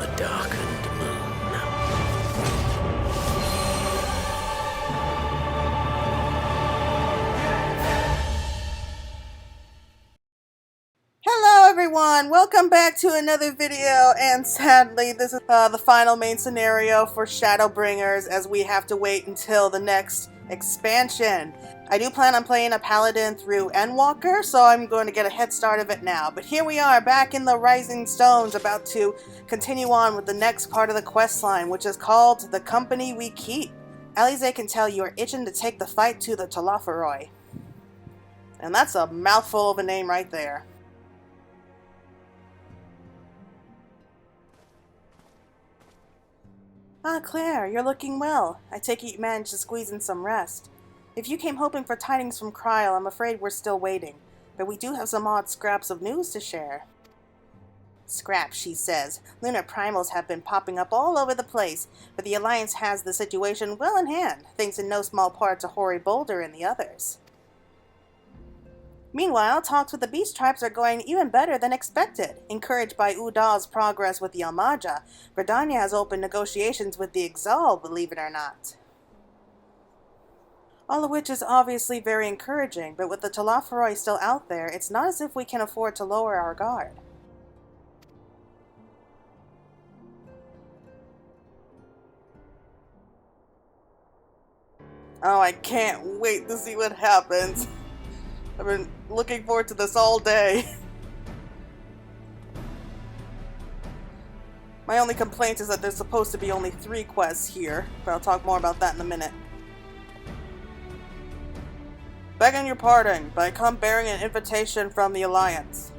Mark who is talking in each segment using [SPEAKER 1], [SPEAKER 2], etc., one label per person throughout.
[SPEAKER 1] the darkened moon.
[SPEAKER 2] Hello everyone, welcome back to another video, and sadly this is the final main scenario for Shadowbringers, as we have to wait until the next expansion. I do plan on playing a paladin through Endwalker, so I'm going to get a head start of it now. But here we are back in the Rising Stones, about to continue on with the next part of the quest line, which is called The Company We Keep. Alize can tell you are itching to take the fight to the Talafaroi. And that's a mouthful of a name right there. Ah, Claire, you're looking well. I take it you managed to squeeze in some rest. If you came hoping for tidings from Kryl, I'm afraid we're still waiting. But we do have some odd scraps of news to share. Scraps, she says. Lunar primals have been popping up all over the place, but the Alliance has the situation well in hand, thanks in no small part to Hoary Boulder and the others. Meanwhile, talks with the Beast Tribes are going even better than expected. Encouraged by Udal's progress with the Almaja, Verdania has opened negotiations with the Exal, believe it or not. All of which is obviously very encouraging, but with the Talafaroi still out there, it's not as if we can afford to lower our guard. Oh, I can't wait to see what happens. I've been looking forward to this all day. My only complaint is that there's supposed to be only 3 quests here, but I'll talk more about that in a minute. Begging your pardon, but I come bearing an invitation from the Alliance.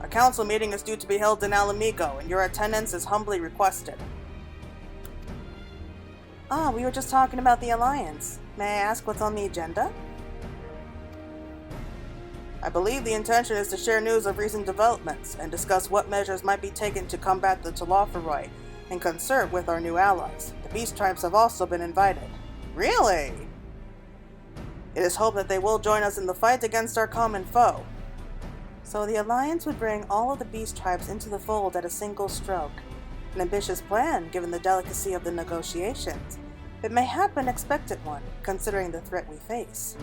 [SPEAKER 2] A council meeting is due to be held in Alamigo, and your attendance is humbly requested. Ah, we were just talking about the Alliance. May I ask what's on the agenda? I believe the intention is to share news of recent developments and discuss what measures might be taken to combat the Talafaroi in concert with our new allies. The Beast Tribes have also been invited. Really? It is hoped that they will join us in the fight against our common foe. So the Alliance would bring all of the Beast Tribes into the fold at a single stroke. An ambitious plan, given the delicacy of the negotiations. It may have an unexpected one, considering the threat we face.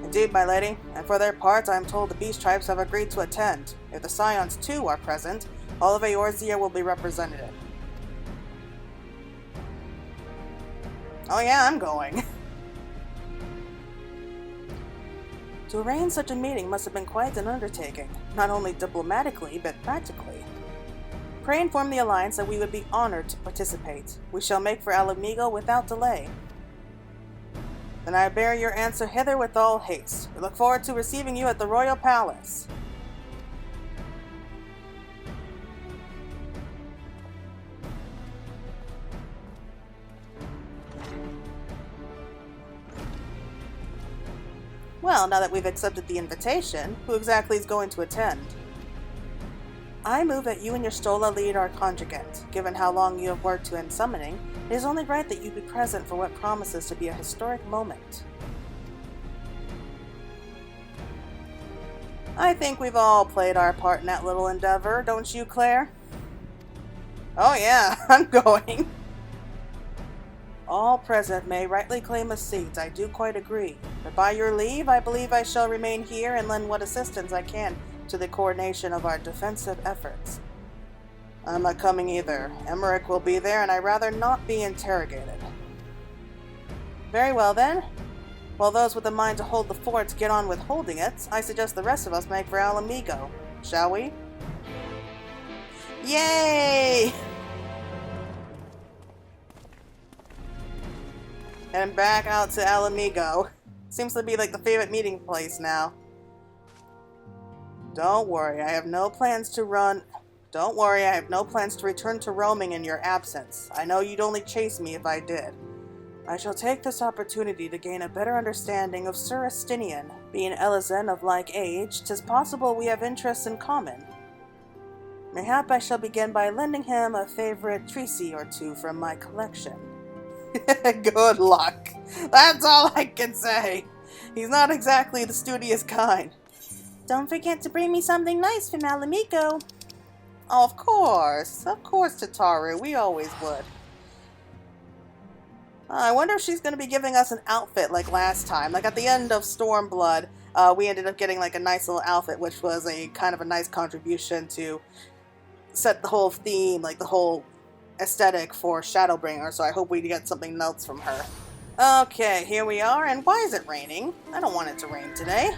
[SPEAKER 2] Indeed, my lady, and for their part, I am told the Beast Tribes have agreed to attend. If the Scions too are present, all of Eorzea will be represented. Oh yeah, I'm going. To arrange such a meeting must have been quite an undertaking, not only diplomatically, but practically. Pray inform the Alliance that we would be honored to participate. We shall make for Alamigo without delay. Then I bear your answer hither with all haste. We look forward to receiving you at the Royal Palace. Well, now that we've accepted the invitation, who exactly is going to attend? I move that you and your Stola lead our conjugate. Given how long you have worked to end summoning, it is only right that you be present for what promises to be a historic moment. I think we've all played our part in that little endeavor, don't you, Claire? Oh yeah, I'm going. All present may rightly claim a seat, I do quite agree. But by your leave, I believe I shall remain here and lend what assistance I can to the coordination of our defensive efforts. I'm not coming either. Emmerich will be there, and I'd rather not be interrogated. Very well then. While those with the mind to hold the fort get on with holding it, I suggest the rest of us make for Alamigo. Shall we? Yay! And back out to Alamigo. Seems to be like the favorite meeting place now. Don't worry, I have no plans to return to roaming in your absence. I know you'd only chase me if I did. I shall take this opportunity to gain a better understanding of Sir Estinian. Being Elizen of like age, 'tis possible we have interests in common. Mayhap I shall begin by lending him a favorite treaty or two from my collection. Good luck. That's all I can say. He's not exactly the studious kind. Don't forget to bring me something nice from Alamigo. Oh, of course, Tataru. We always would. I wonder if she's going to be giving us an outfit like last time. Like at the end of Stormblood, we ended up getting like a nice little outfit, which was a kind of a nice contribution to set the whole theme, like the whole aesthetic for Shadowbringers. So I hope we get something else from her. Okay, here we are, and why is it raining? I don't want it to rain today.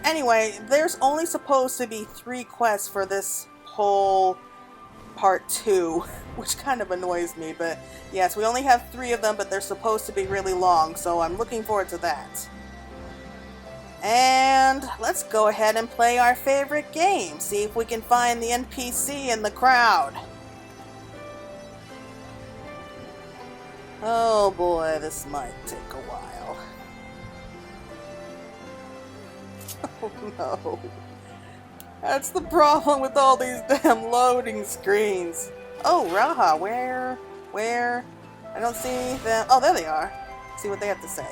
[SPEAKER 2] Anyway, there's only supposed to be 3 quests for this whole part 2, which kind of annoys me, but yes, we only have 3 of them, but they're supposed to be really long, so I'm looking forward to that. And let's go ahead and play our favorite game, see if we can find the NPC in the crowd. Oh boy, this might take a while. Oh no. That's the problem with all these damn loading screens. Oh, Raha, where? I don't see them. Oh, there they are. See what they have to say.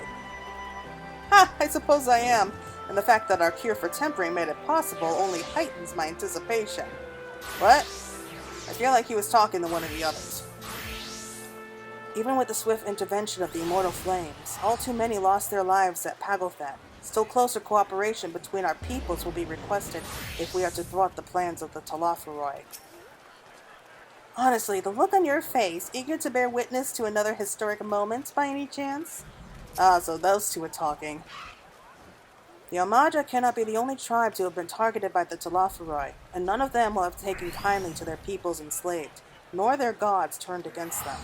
[SPEAKER 2] Ha! I suppose I am. And the fact that our cure for tempering made it possible only heightens my anticipation. What? I feel like he was talking to one of the others. Even with the swift intervention of the immortal flames, all too many lost their lives at Pagothat. Still closer cooperation between our peoples will be requested if we are to thwart the plans of the Talofaroi. Honestly, the look on your face, eager to bear witness to another historic moment by any chance? Ah, so those two are talking. The Omaja cannot be the only tribe to have been targeted by the Talofaroi, and none of them will have taken kindly to their peoples enslaved, nor their gods turned against them.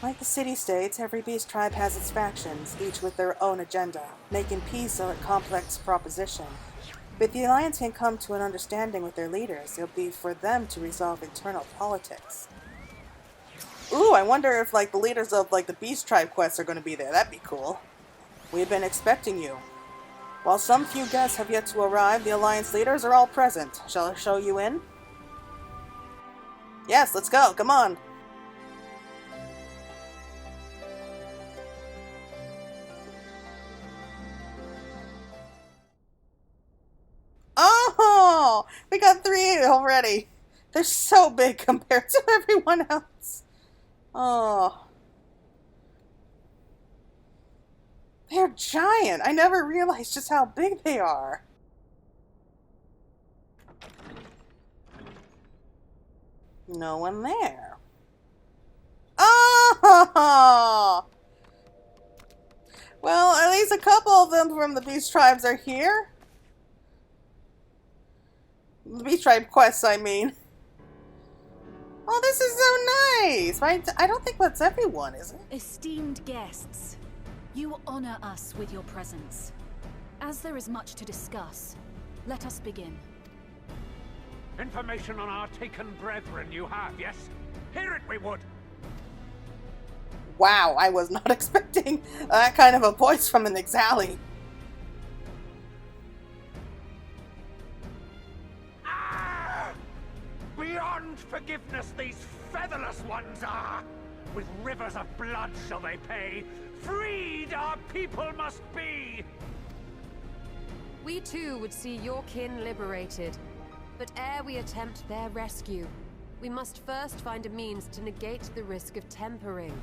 [SPEAKER 2] Like the city-states, every beast tribe has its factions, each with their own agenda, making peace a complex proposition. But if the Alliance can come to an understanding with their leaders, it'll be for them to resolve internal politics. Ooh, I wonder if, like, the leaders of, like, the beast tribe quests are going to be there. That'd be cool. We've been expecting you. While some few guests have yet to arrive, the Alliance leaders are all present. Shall I show you in? Yes, let's go. Come on. Oh, we got 3 already. They're so big compared to everyone else. Oh. They're giant. I never realized just how big they are. No one there. Oh! Well, at least a couple of them from the beast tribes are here. The beast tribe quests, I mean. Oh, this is so nice, right? I don't think that's everyone, is it?
[SPEAKER 1] Esteemed guests, you honor us with your presence. As there is much to discuss, let us begin.
[SPEAKER 3] Information on our taken brethren you have, yes? Hear it we would!
[SPEAKER 2] Wow, I was not expecting that kind of a voice from an Exali.
[SPEAKER 3] Beyond forgiveness these featherless ones are! With rivers of blood shall they pay! Freed our people must be!
[SPEAKER 4] We too would see your kin liberated. But ere we attempt their rescue, we must first find a means to negate the risk of tempering.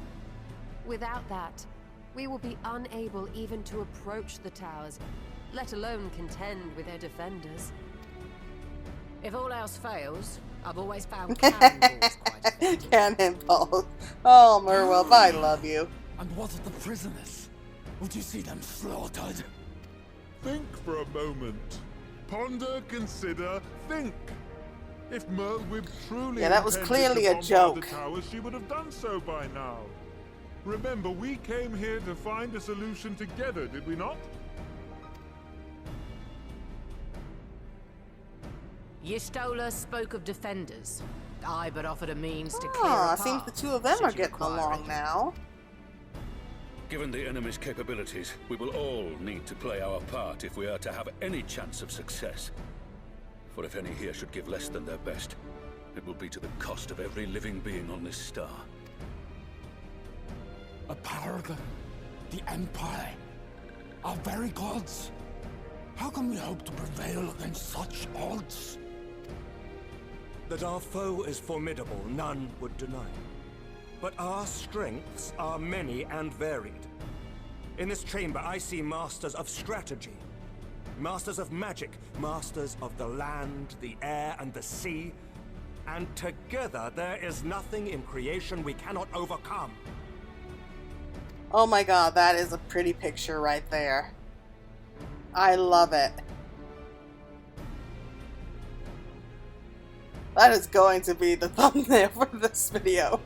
[SPEAKER 4] Without that, we will be unable even to approach the towers, let alone contend with their defenders.
[SPEAKER 5] If all else fails, I've always found cannonballs quite effective.
[SPEAKER 2] Cannonballs. Oh, Merwolf, I love you.
[SPEAKER 6] And what of the prisoners? Would you see them slaughtered?
[SPEAKER 7] Think for a moment. Ponder, consider, think. If Merwib truly
[SPEAKER 2] Yeah, that was
[SPEAKER 7] intended
[SPEAKER 2] clearly
[SPEAKER 7] to
[SPEAKER 2] a
[SPEAKER 7] bombard
[SPEAKER 2] joke.
[SPEAKER 7] the towers, she would have done so by now. Remember, we came here to find a solution together, did we not?
[SPEAKER 5] Yistola spoke of defenders. I but offered a means to clear
[SPEAKER 2] Ah,
[SPEAKER 5] a
[SPEAKER 2] seems
[SPEAKER 5] path,
[SPEAKER 2] the two of them
[SPEAKER 5] should
[SPEAKER 2] are
[SPEAKER 5] you
[SPEAKER 2] getting
[SPEAKER 5] require
[SPEAKER 2] along
[SPEAKER 5] it.
[SPEAKER 2] now.
[SPEAKER 8] Given the enemy's capabilities, we will all need to play our part if we are to have any chance of success. For if any here should give less than their best, it will be to the cost of every living being on this star.
[SPEAKER 6] A paragon, the Empire, our very gods. How can we hope to prevail against such odds?
[SPEAKER 9] That our foe is formidable, none would deny. But our strengths are many and varied. In this chamber, I see masters of strategy, masters of magic, masters of the land, the air, and the sea. And together, there is nothing in creation we cannot overcome.
[SPEAKER 2] Oh my god, that is a pretty picture right there. I love it. That is going to be the thumbnail for this video.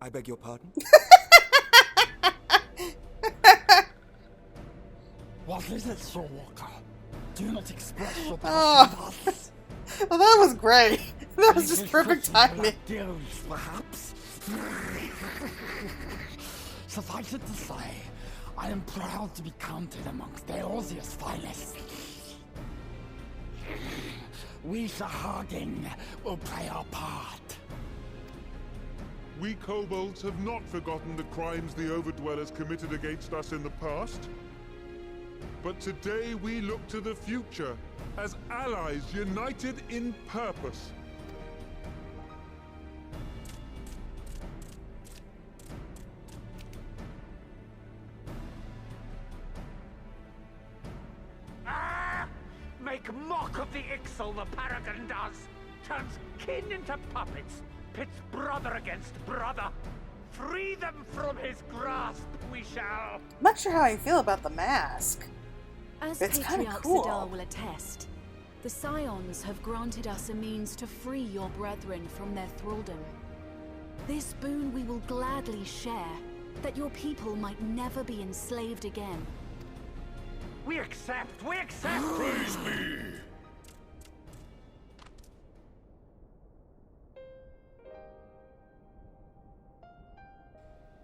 [SPEAKER 9] I beg your pardon?
[SPEAKER 6] What is it, Sir Walker? Do you not express your passion with us?
[SPEAKER 2] Well, that was great. That was just perfect timing.
[SPEAKER 6] Deals, perhaps? Suffice it to say, I am proud to be counted amongst Eorzea's finest. We Sahagin will play our part.
[SPEAKER 7] We kobolds have not forgotten the crimes the Overdwellers committed against us in the past. But today we look to the future as allies united in purpose.
[SPEAKER 3] Make mock of the Ixal the Paragon does! Turns kin into puppets! Pits brother against brother! Free them from his grasp, we shall!
[SPEAKER 2] I'm not sure how I feel about the mask.
[SPEAKER 1] As
[SPEAKER 2] It's kinda
[SPEAKER 1] Patriarch
[SPEAKER 2] cool.
[SPEAKER 1] Sidar will attest, the Scions have granted us a means to free your brethren from their thraldom. This boon we will gladly share, that your people might never be enslaved again.
[SPEAKER 3] We accept! We accept!
[SPEAKER 8] Praise me!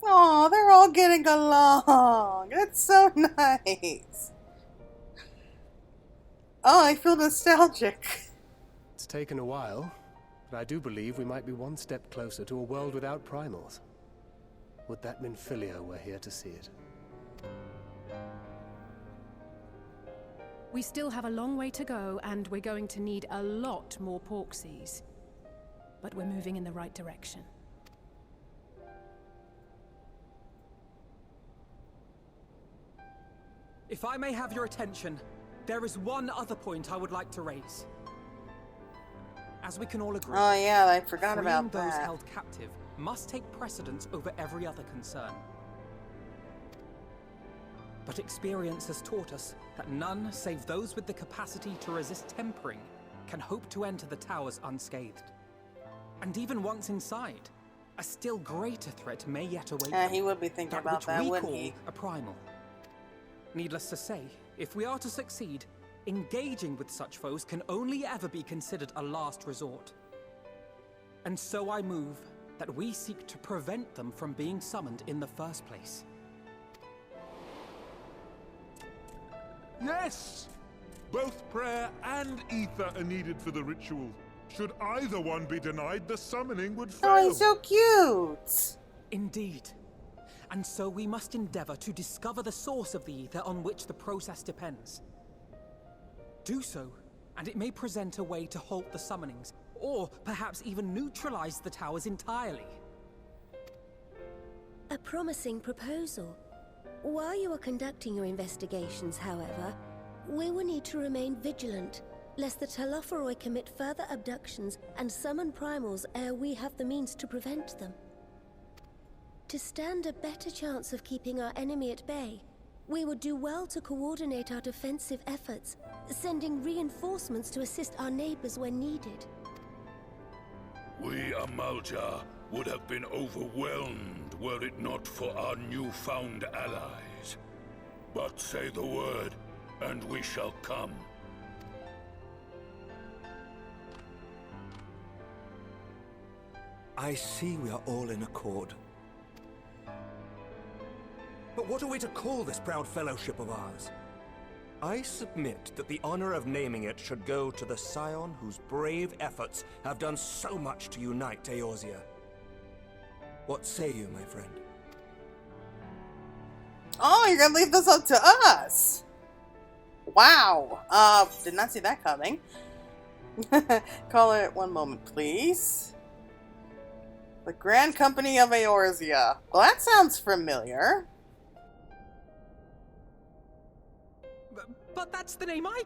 [SPEAKER 2] Aw, they're all getting along. That's so nice. Oh, I feel nostalgic.
[SPEAKER 10] It's taken a while, but I do believe we might be one step closer to a world without primals. Would that Minfilia were here to see it.
[SPEAKER 11] We still have a long way to go, and we're going to need a lot more Porksies. But we're moving in the right direction.
[SPEAKER 12] If I may have your attention, there is one other point I would like to raise. As we can all agree,
[SPEAKER 2] Oh yeah, I forgot
[SPEAKER 12] freeing
[SPEAKER 2] about
[SPEAKER 12] those
[SPEAKER 2] that.
[SPEAKER 12] held captive must take precedence over every other concern. But experience has taught us that none save those with the capacity to resist tempering can hope to enter the towers unscathed. And even once inside, a still greater threat may yet await
[SPEAKER 2] Yeah,
[SPEAKER 12] them,
[SPEAKER 2] he would be thinking about
[SPEAKER 12] which
[SPEAKER 2] that,
[SPEAKER 12] we
[SPEAKER 2] wouldn't
[SPEAKER 12] call
[SPEAKER 2] he?
[SPEAKER 12] a primal. Needless to say, if we are to succeed, engaging with such foes can only ever be considered a last resort. And so I move that we seek to prevent them from being summoned in the first place.
[SPEAKER 7] Yes! Both prayer and ether are needed for the ritual. Should either one be denied, the summoning would fail.
[SPEAKER 2] Oh, he's so cute.
[SPEAKER 12] Indeed. And so we must endeavor to discover the source of the ether on which the process depends. Do so, and it may present a way to halt the summonings, or perhaps even neutralize the towers entirely.
[SPEAKER 13] A promising proposal. While you are conducting your investigations, however, we will need to remain vigilant, lest the Telophoroi commit further abductions and summon primals ere we have the means to prevent them. To stand a better chance of keeping our enemy at bay, we would do well to coordinate our defensive efforts, sending reinforcements to assist our neighbors when needed.
[SPEAKER 8] We Amalja would have been overwhelmed were it not for our newfound allies. But say the word, and we shall come.
[SPEAKER 9] I see we are all in accord. But what are we to call this proud fellowship of ours? I submit that the honor of naming it should go to the Scion whose brave efforts have done so much to unite Eorzea. What say you, my friend?
[SPEAKER 2] Oh, you're gonna leave this up to us! Wow. Did not see that coming. Call it one moment, please. The Grand Company of Eorzea. Well, that sounds familiar.
[SPEAKER 12] But that's the name I...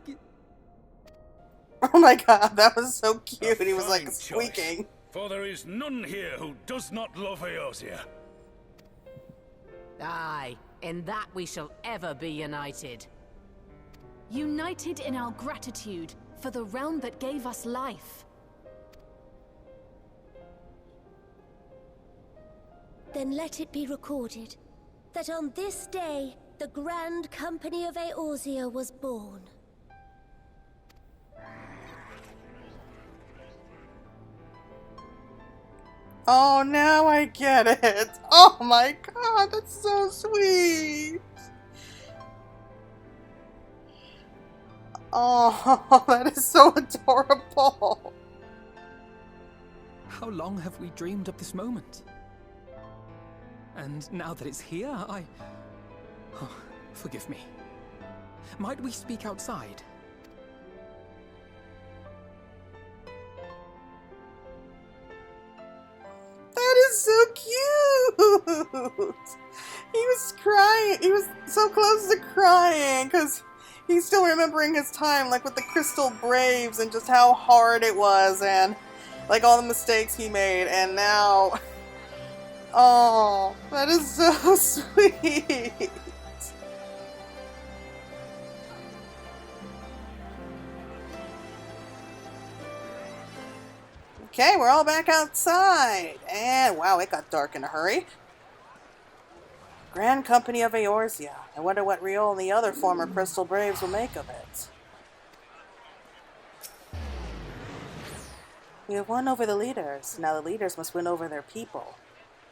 [SPEAKER 2] Oh my god, that was so cute. He was like squeaking.
[SPEAKER 8] Choice, for there is none here who does not love Eorzea.
[SPEAKER 5] Aye, in that we shall ever be united.
[SPEAKER 1] United in our gratitude for the realm that gave us life.
[SPEAKER 13] Then let it be recorded that on this day, the Grand Company of Eorzea was born.
[SPEAKER 2] Oh, now I get it. Oh my god, that's so sweet. Oh, that is so adorable.
[SPEAKER 12] How long have we dreamed of this moment? And now that it's here, Oh, forgive me. Might we speak outside?
[SPEAKER 2] That is so cute. He was crying. He was so close to crying because he's still remembering his time, like with the Crystal Braves and just how hard it was and like all the mistakes he made. And now, oh, that is so sweet. Okay, we're all back outside. And wow, it got dark in a hurry. Grand Company of Eorzea. I wonder what Riol and the other former Crystal Braves will make of it. We have won over the leaders. Now the leaders must win over their people.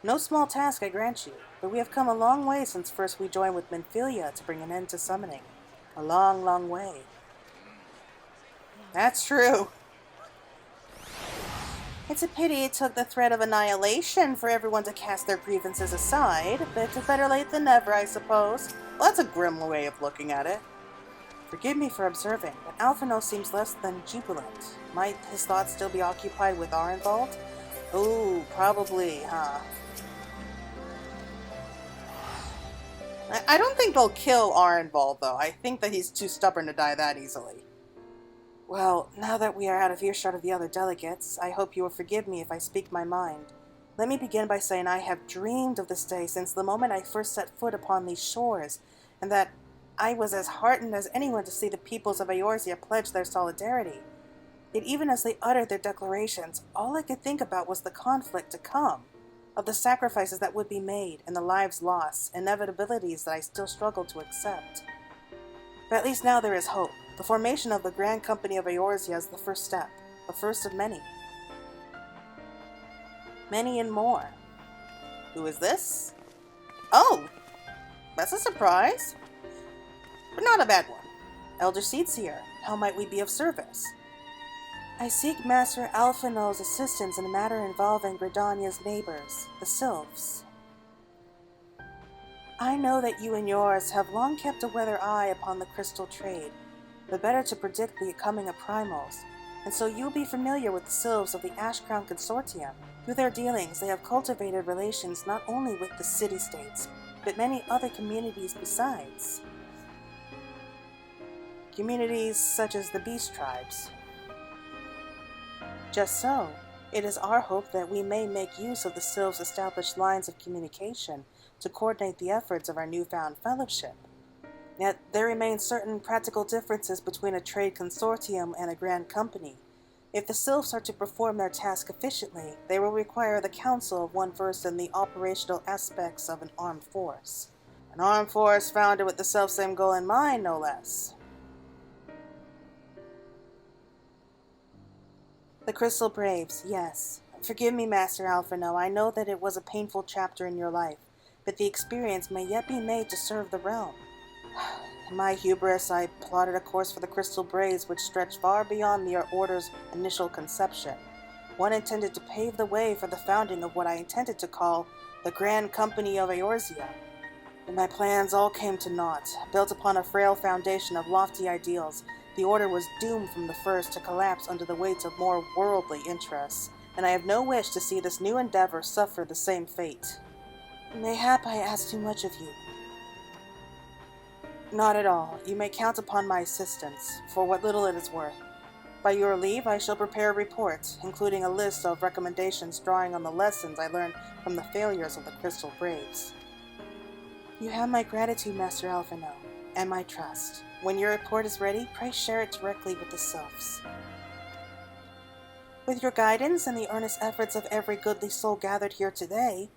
[SPEAKER 2] No small task, I grant you, but we have come a long way since first we joined with Minfilia to bring an end to summoning. A long, long way. That's true. It's a pity it took the threat of annihilation for everyone to cast their grievances aside, but better late than never, I suppose. Well, that's a grim way of looking at it. Forgive me for observing, but Alphino seems less than jubilant. Might his thoughts still be occupied with Arenvald? Ooh, probably, huh? I don't think they'll kill Arenvald, though. I think that he's too stubborn to die that easily. Well, now that we are out of earshot of the other delegates, I hope you will forgive me if I speak my mind. Let me begin by saying I have dreamed of this day since the moment I first set foot upon these shores, and that I was as heartened as anyone to see the peoples of Eorzea pledge their solidarity. Yet even as they uttered their declarations, all I could think about was the conflict to come, of the sacrifices that would be made, and the lives lost, inevitabilities that I still struggle to accept. But at least now there is hope. The formation of the Grand Company of Eorzea is the first step, the first of many. Many and more. Who is this? Oh, that's a surprise. But not a bad one. Elder Seed's here. How might we be of service? I seek Master Alphino's assistance in a matter involving Gridania's neighbors, the Sylphs. I know that you and yours have long kept a weather eye upon the crystal trade, the better to predict the coming of primals, and so you'll be familiar with the Sylphs of the Ashcrown Consortium. Through their dealings, they have cultivated relations not only with the city-states, but many other communities besides. Communities such as the Beast Tribes. Just so, it is our hope that we may make use of the Sylphs' established lines of communication to coordinate the efforts of our newfound fellowship. Yet there remain certain practical differences between a trade consortium and a grand company. If the Sylphs are to perform their task efficiently, they will require the counsel of one versed in the operational aspects of an armed force. An armed force founded with the selfsame goal in mind, no less. The Crystal Braves, yes. Forgive me, Master Alphino, I know that it was a painful chapter in your life, but the experience may yet be made to serve the realm. In my hubris, I plotted a course for the Crystal Braves which stretched far beyond the Order's initial conception. One intended to pave the way for the founding of what I intended to call the Grand Company of Eorzea. But my plans all came to naught. Built upon a frail foundation of lofty ideals, the Order was doomed from the first to collapse under the weight of more worldly interests, and I have no wish to see this new endeavor suffer the same fate. Mayhap I ask too much of you. Not at all. You may count upon my assistance, for what little it is worth. By your leave, I shall prepare a report, including a list of recommendations drawing on the lessons I learned from the failures of the Crystal Braves. You have my gratitude, Master Alphino, and my trust. When your report is ready, pray share it directly with the Sylphs. With your guidance and the earnest efforts of every goodly soul gathered here today,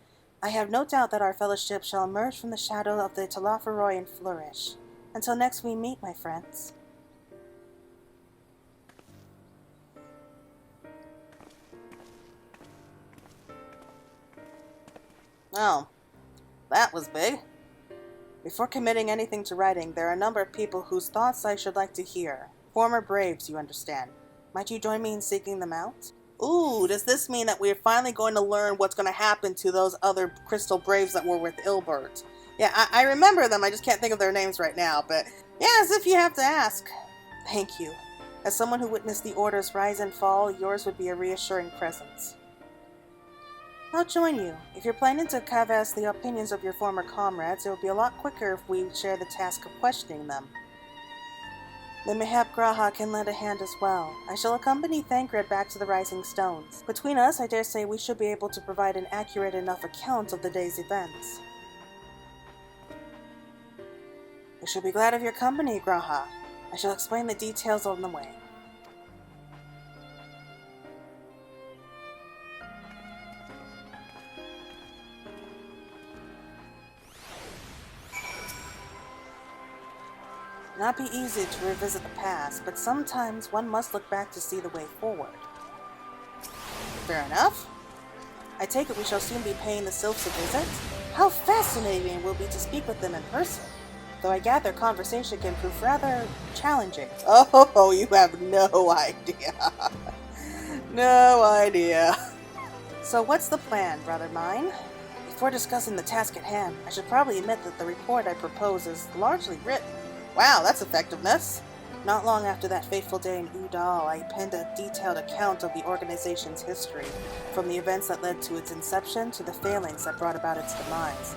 [SPEAKER 2] I have no doubt that our fellowship shall emerge from the shadow of the Telophoroi and flourish. Until next we meet, my friends. Oh, that was big. Before committing anything to writing, there are a number of people whose thoughts I should like to hear. Former Braves, you understand. Might you join me in seeking them out? Ooh, does this mean that we're finally going to learn what's going to happen to those other Crystal Braves that were with Ilbert? Yeah, I remember them, I just can't think of their names right now, but yeah, as if you have to ask. Thank you. As someone who witnessed the Order's rise and fall, yours would be a reassuring presence. I'll join you. If you're planning to canvass the opinions of your former comrades, it will be a lot quicker if we share the task of questioning them. Then mayhap Graha can lend a hand as well. I shall accompany Thancred back to the Rising Stones. Between us, I dare say we should be able to provide an accurate enough account of the day's events. I shall be glad of your company, Graha. I shall explain the details on the way. Not be easy to revisit the past, but sometimes one must look back to see the way forward. Fair enough. I take it we shall soon be paying the Sylphs a visit? How fascinating it will be to speak with them in person, though I gather conversation can prove rather challenging. Oh, you have no idea. No idea. So what's the plan, brother mine? Before discussing the task at hand, I should probably admit that the report I propose is largely written. Wow, that's effectiveness! Not long after that fateful day in Udal, I penned a detailed account of the organization's history, from the events that led to its inception to the failings that brought about its demise.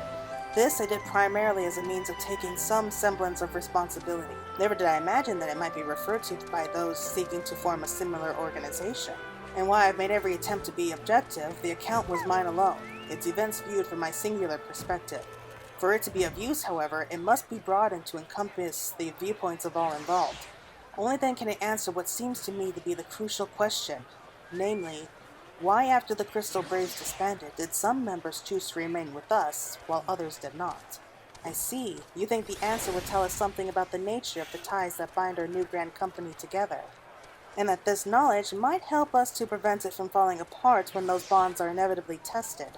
[SPEAKER 2] This I did primarily as a means of taking some semblance of responsibility. Never did I imagine that it might be referred to by those seeking to form a similar organization. And while I've made every attempt to be objective, the account was mine alone, its events viewed from my singular perspective. For it to be of use, however, it must be broadened to encompass the viewpoints of all involved. Only then can it answer what seems to me to be the crucial question, namely, why after the Crystal Braves disbanded did some members choose to remain with us, while others did not? I see. You think the answer would tell us something about the nature of the ties that bind our new Grand Company together, and that this knowledge might help us to prevent it from falling apart when those bonds are inevitably tested.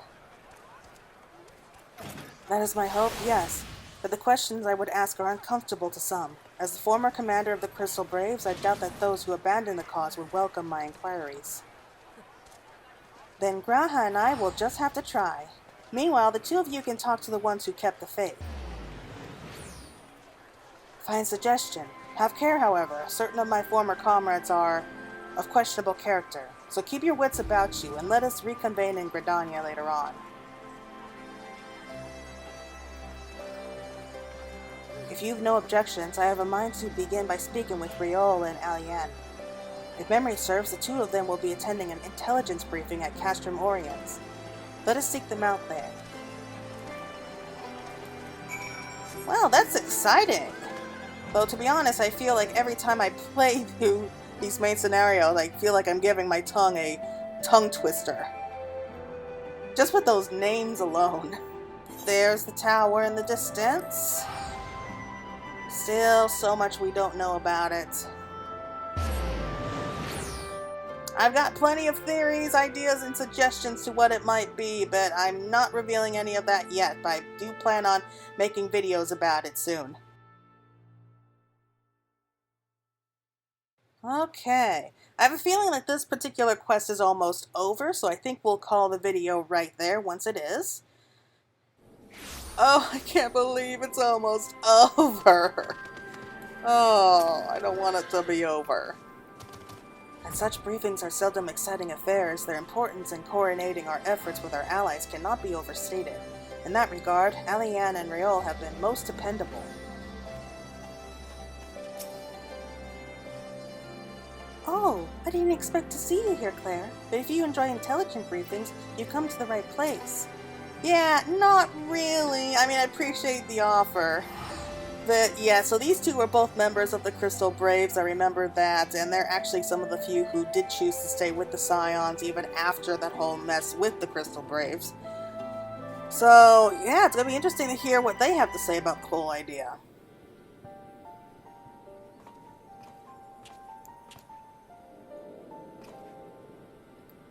[SPEAKER 2] That is my hope, yes, but the questions I would ask are uncomfortable to some. As the former commander of the Crystal Braves, I doubt that those who abandon the cause would welcome my inquiries. Then Graha and I will just have to try. Meanwhile, the two of you can talk to the ones who kept the faith. Fine suggestion. Have care, however. Certain of my former comrades are of questionable character, so keep your wits about you and let us reconvene in Gridania later on. If you've no objections, I have a mind to begin by speaking with Riol and Alien. If memory serves, the two of them will be attending an intelligence briefing at Castrum Oriens. Let us seek them out there. Well, that's exciting! Though, to be honest, I feel like every time I play through these main scenarios, I feel like I'm giving my tongue a tongue twister. Just with those names alone. There's the tower in the distance. Still so much we don't know about it. I've got plenty of theories, ideas, and suggestions to what it might be, but I'm not revealing any of that yet, but I do plan on making videos about it soon. Okay, I have a feeling that this particular quest is almost over, so I think we'll call the video right there once it is. Oh, I can't believe it's almost over. Oh, I don't want it to be over. And such briefings are seldom exciting affairs. Their importance in coordinating our efforts with our allies cannot be overstated. In that regard, Alianne and Raoul have been most dependable. Oh, I didn't expect to see you here, Claire. But if you enjoy intelligent briefings, you've come to the right place. Yeah, not really. I mean, I appreciate the offer. But yeah, so these two were both members of the Crystal Braves, I remember that, and they're actually some of the few who did choose to stay with the Scions even after that whole mess with the Crystal Braves. So yeah, it's going to be interesting to hear what they have to say about the whole idea.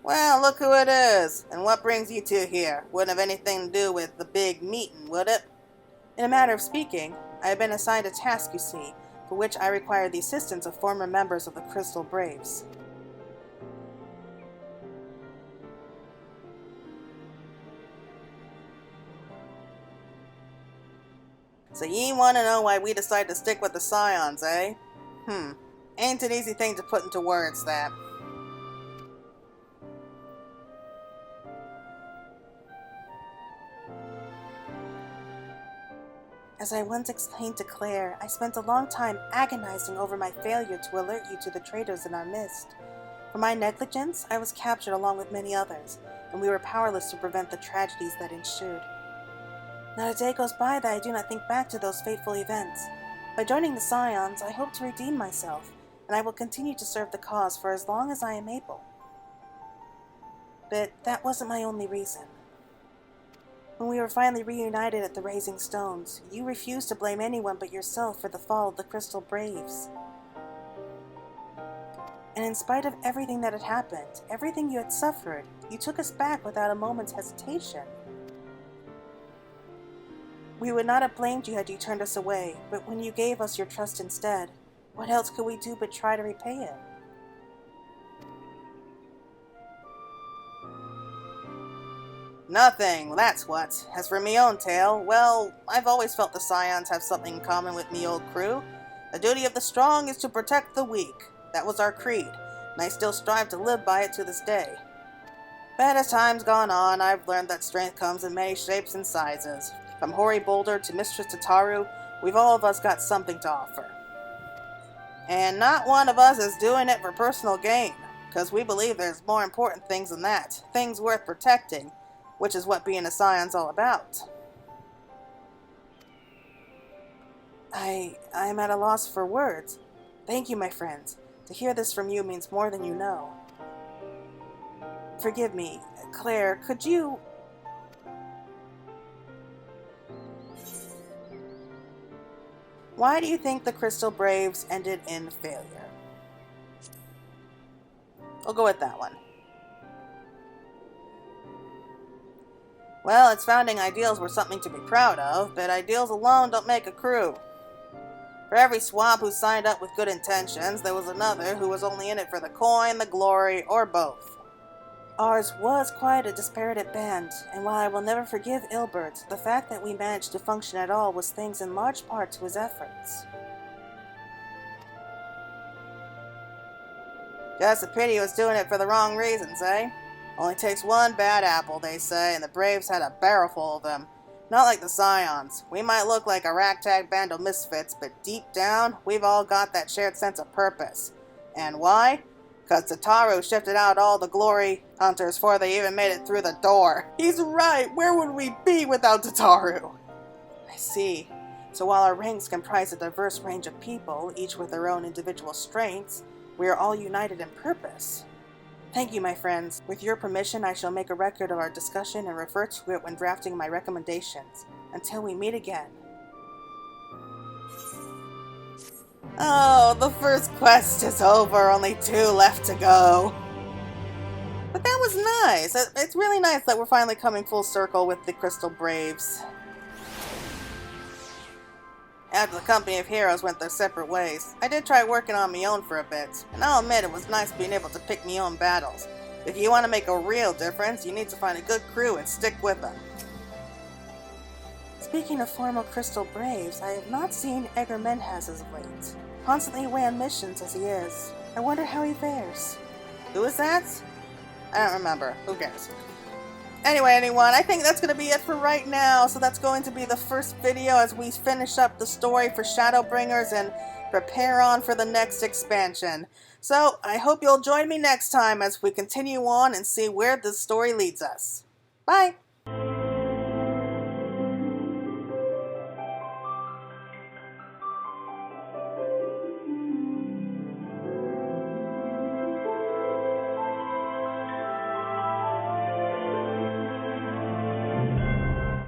[SPEAKER 2] Well, look who it is, and what brings you two here. Wouldn't have anything to do with the big meeting, would it? In a matter of speaking, I have been assigned a task, you see, for which I require the assistance of former members of the Crystal Braves. So ye want to know why we decided to stick with the Scions, eh? Ain't an easy thing to put into words, that. As I once explained to Claire, I spent a long time agonizing over my failure to alert you to the traitors in our midst. For my negligence, I was captured along with many others, and we were powerless to prevent the tragedies that ensued. Not a day goes by that I do not think back to those fateful events. By joining the Scions, I hope to redeem myself, and I will continue to serve the cause for as long as I am able. But that wasn't my only reason. When we were finally reunited at the Raising Stones, you refused to blame anyone but yourself for the fall of the Crystal Braves. And in spite of everything that had happened, everything you had suffered, you took us back without a moment's hesitation. We would not have blamed you had you turned us away, but when you gave us your trust instead, what else could we do but try to repay it? Nothing, well, that's what. As for me own tale, well, I've always felt the Scions have something in common with me old crew. The duty of the strong is to protect the weak. That was our creed, and I still strive to live by it to this day. But as time's gone on, I've learned that strength comes in many shapes and sizes. From Hoary Boulder to Mistress Tataru, we've all of us got something to offer. And not one of us is doing it for personal gain, because we believe there's more important things than that, things worth protecting, which is what being a Scion's all about. I'm at a loss for words. Thank you, my friends. To hear this from you means more than you know. Forgive me, Claire, could you... Why do you think the Crystal Braves ended in failure? We'll go with that one. Well, its founding ideals were something to be proud of, but ideals alone don't make a crew. For every swab who signed up with good intentions, there was another who was only in it for the coin, the glory, or both. Ours was quite a dispirited band, and while I will never forgive Ilbert, the fact that we managed to function at all was thanks in large part to his efforts. Just a pity he was doing it for the wrong reasons, eh? Only takes one bad apple, they say, and the Braves had a barrelful of them. Not like the Scions. We might look like a ragtag band of misfits, but deep down, we've all got that shared sense of purpose. And why? 'Cause Tataru shifted out all the glory hunters before they even made it through the door. He's right! Where would we be without Tataru? I see. So while our ranks comprise a diverse range of people, each with their own individual strengths, we are all united in purpose. Thank you, my friends. With your permission, I shall make a record of our discussion and refer to it when drafting my recommendations. Until we meet again. Oh, the first quest is over. Only 2 left to go. But that was nice. It's really nice that we're finally coming full circle with the Crystal Braves. After the Company of Heroes went their separate ways, I did try working on my own for a bit, and I'll admit it was nice being able to pick my own battles. If you want to make a real difference, you need to find a good crew and stick with them. Speaking of former Crystal Braves, I have not seen Edgar Menhaz as of late. Constantly away on missions as he is. I wonder how he fares. Who is that? I don't remember. Who cares? Anyway, anyone, I think that's going to be it for right now. So that's going to be the first video as we finish up the story for Shadowbringers and prepare on for the next expansion. So I hope you'll join me next time as we continue on and see where this story leads us. Bye!